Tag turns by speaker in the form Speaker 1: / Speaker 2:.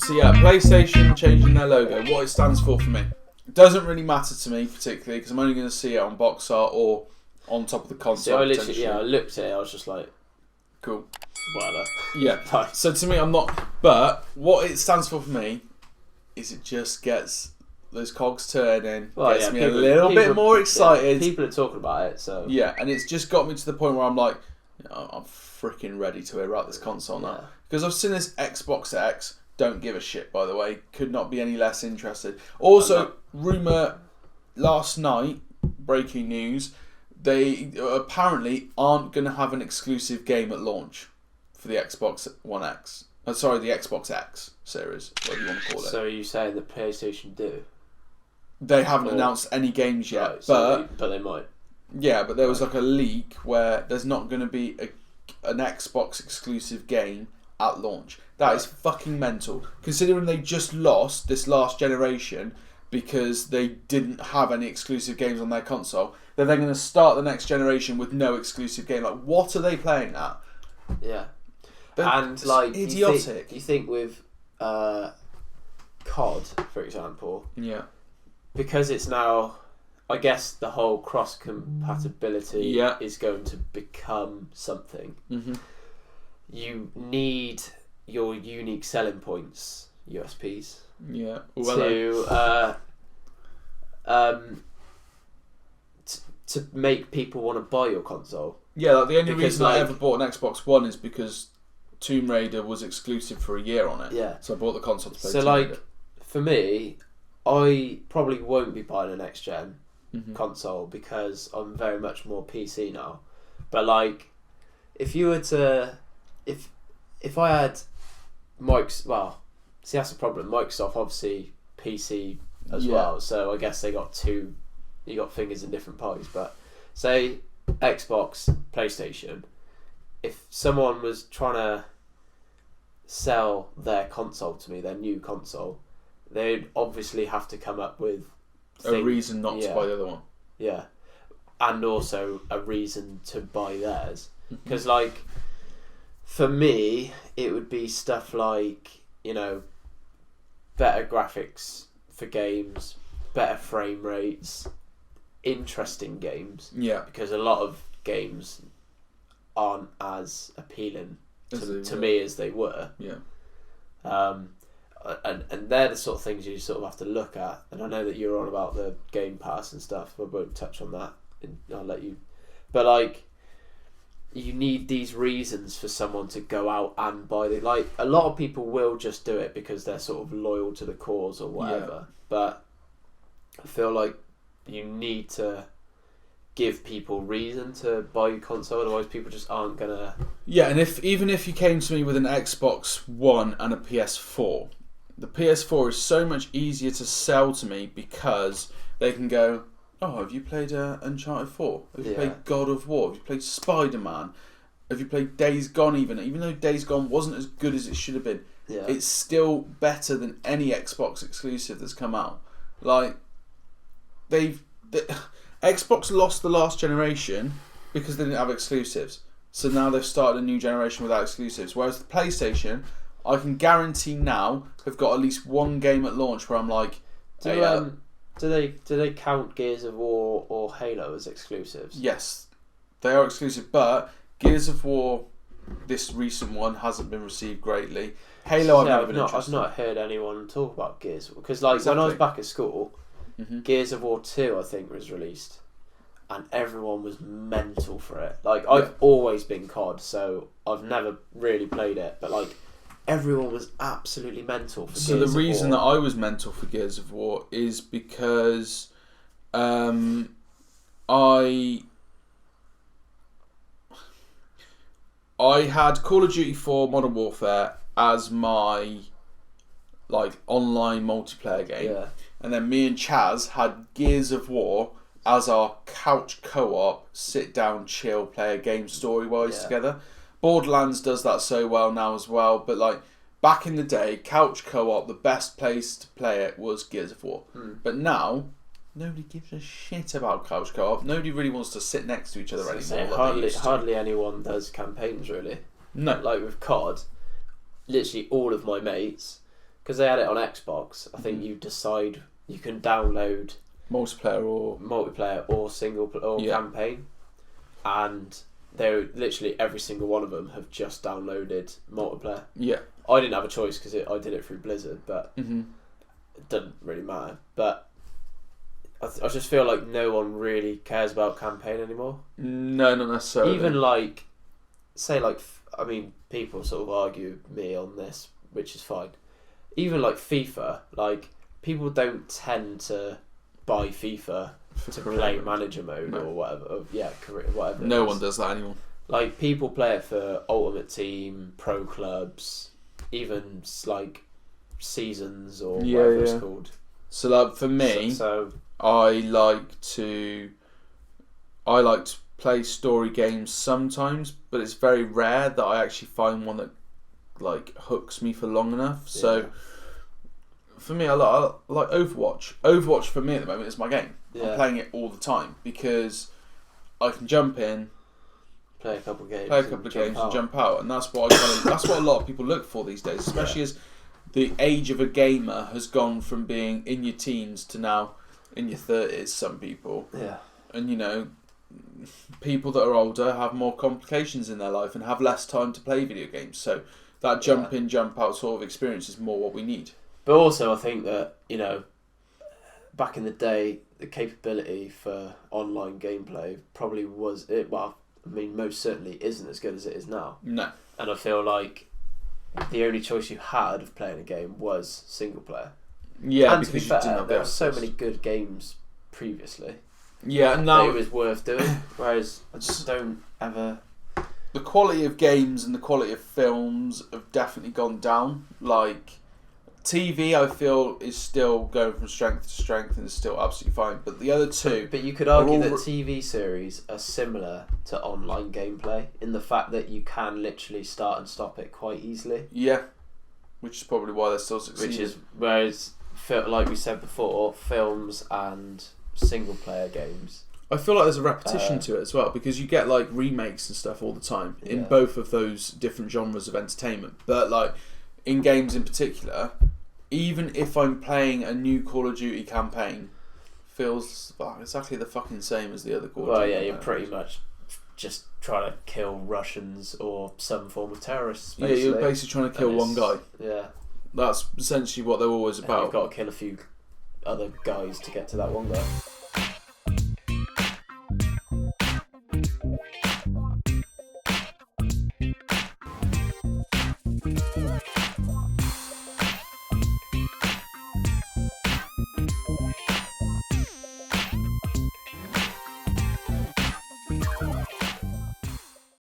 Speaker 1: So yeah, PlayStation changing their logo, what it stands for me. It doesn't really matter to me particularly because I'm only going to see it on box art or on top of the console.
Speaker 2: I looked at it, I was just like,
Speaker 1: cool.
Speaker 2: Whatever.
Speaker 1: Yeah. So to me, I'm not. But what it stands for me is it just gets those cogs turning, gets me a little bit more excited.
Speaker 2: People are talking about it, so
Speaker 1: yeah, and it's just got me to the point where I'm like, I'm freaking ready to erupt this console now because I've seen this Xbox X. Don't give a shit, by the way. Could not be any less interested. Also, rumour last night, breaking news, they apparently aren't going to have an exclusive game at launch for the Xbox One X. The Xbox X series, whatever you want to call it.
Speaker 2: So are you saying the PlayStation do?
Speaker 1: They haven't announced any games yet,
Speaker 2: right,
Speaker 1: but
Speaker 2: they might.
Speaker 1: Yeah, but there was like a leak where there's not going to be an Xbox exclusive game at launch. That is fucking mental. Considering they just lost this last generation because they didn't have any exclusive games on their console, they're then going to start the next generation with no exclusive game. Like, what are they playing at?
Speaker 2: Yeah.
Speaker 1: And like idiotic.
Speaker 2: You think with COD, for example, because it's now, I guess the whole cross compatibility is going to become something.
Speaker 1: Mm-hmm.
Speaker 2: You need your unique selling points, USPs, to make people want to buy your console.
Speaker 1: Yeah, like the only reason I ever bought an Xbox One is because Tomb Raider was exclusive for a year on it.
Speaker 2: Yeah.
Speaker 1: So I bought the console to play
Speaker 2: Tomb Raider. For me, I probably won't be buying a next gen console because I'm very much more PC now. But like, if you were to, if I had Mike's, see that's the problem. Microsoft obviously PC as well, so I guess they got you got fingers in different pies. But say Xbox, PlayStation, if someone was trying to sell their console to me, their new console, they'd obviously have to come up with
Speaker 1: a reason not to buy the other one.
Speaker 2: Yeah, and also a reason to buy theirs. Because like, for me, it would be stuff like, better graphics for games, better frame rates, interesting games.
Speaker 1: Yeah.
Speaker 2: Because a lot of games aren't as appealing to me as they were.
Speaker 1: Yeah.
Speaker 2: And they're the sort of things you sort of have to look at. And I know that you're on about the Game Pass and stuff. I won't touch on that. I'll let you. But like, you need these reasons for someone to go out and buy it. Like, a lot of people will just do it because they're sort of loyal to the cause or whatever. Yeah. But I feel like you need to give people reason to buy your console, otherwise people just aren't gonna.
Speaker 1: Yeah, and even if you came to me with an Xbox One and a PS4, the PS4 is so much easier to sell to me because they can go, oh, have you played Uncharted 4? Have you played God of War? Have you played Spider-Man? Have you played Days Gone even though Days Gone wasn't as good as it should have been, it's still better than any Xbox exclusive that's come out. Like, Xbox lost the last generation because they didn't have exclusives. So now they've started a new generation without exclusives. Whereas the PlayStation, I can guarantee now, have got at least one game at launch where I'm like,
Speaker 2: do they count Gears of War or Halo as exclusives?
Speaker 1: Yes, they are exclusive, but Gears of War, this recent one, hasn't been received greatly. Halo, I've
Speaker 2: not heard anyone talk about Gears, because like when I was back at school, Gears of War 2 I think was released, and everyone was mental for it. Like, I've always been COD, so I've never really played it, but like, everyone was absolutely mental for Gears of War.
Speaker 1: So the reason that I was mental for Gears of War is because I had Call of Duty 4 Modern Warfare as my like online multiplayer game, and then me and Chaz had Gears of War as our couch co-op, sit down, chill, play a game story-wise together. Borderlands does that so well now as well, but like back in the day, couch co-op, the best place to play it was Gears of War. But now, nobody gives a shit about couch co-op. Nobody really wants to sit next to each other anymore.
Speaker 2: Hardly anyone does campaigns, really.
Speaker 1: No.
Speaker 2: Like with COD, literally all of my mates, because they had it on Xbox, I think you decide you can download
Speaker 1: multiplayer
Speaker 2: or single or campaign, and they're literally every single one of them have just downloaded multiplayer.
Speaker 1: Yeah,
Speaker 2: I didn't have a choice because I did it through Blizzard, but it doesn't really matter. But I just feel like no one really cares about campaign anymore.
Speaker 1: No, not necessarily.
Speaker 2: Even people sort of argue with me on this, which is fine. Even like FIFA, like people don't tend to buy FIFA to play manager mode or whatever. Whatever.
Speaker 1: No one does that anymore.
Speaker 2: Like people play it for Ultimate Team, Pro Clubs, even like seasons or whatever it's called.
Speaker 1: So like for me, I like to play story games sometimes, but it's very rare that I actually find one that like hooks me for long enough. So for me, I like Overwatch. Overwatch for me at the moment is my game. I'm playing it all the time because I can jump in,
Speaker 2: play a couple of games,
Speaker 1: and jump out, and that's what that's what a lot of people look for these days, especially as the age of a gamer has gone from being in your teens to now in your 30s. Some people, and you know, people that are older have more complications in their life and have less time to play video games. So that jump in, jump out sort of experience is more what we need.
Speaker 2: But also, I think that, you know, back in the day, the capability for online gameplay probably was it. Well, I mean, most certainly isn't as good as it is now.
Speaker 1: No.
Speaker 2: And I feel like the only choice you had of playing a game was single player.
Speaker 1: Yeah,
Speaker 2: and to be fair, there were so many good games previously.
Speaker 1: Yeah, and now
Speaker 2: it was worth doing. Whereas I just don't ever.
Speaker 1: The quality of games and the quality of films have definitely gone down. Like TV, I feel, is still going from strength to strength and is still absolutely fine. But the other two,
Speaker 2: but you could argue that TV series are similar to online gameplay in the fact that you can literally start and stop it quite easily.
Speaker 1: Yeah, which is probably why they're still succeeding.
Speaker 2: Whereas, like we said before, films and single player games,
Speaker 1: I feel like there's a repetition to it as well, because you get like remakes and stuff all the time in both of those different genres of entertainment. But like in games in particular, even if I'm playing a new Call of Duty campaign, feels exactly the fucking same as the other Call of Duty.
Speaker 2: Well, yeah, you're pretty much just trying to kill Russians or some form of terrorists. Basically.
Speaker 1: Yeah, you're basically trying to kill one guy.
Speaker 2: Yeah,
Speaker 1: that's essentially what they're always about.
Speaker 2: You've got to kill a few other guys to get to that one guy.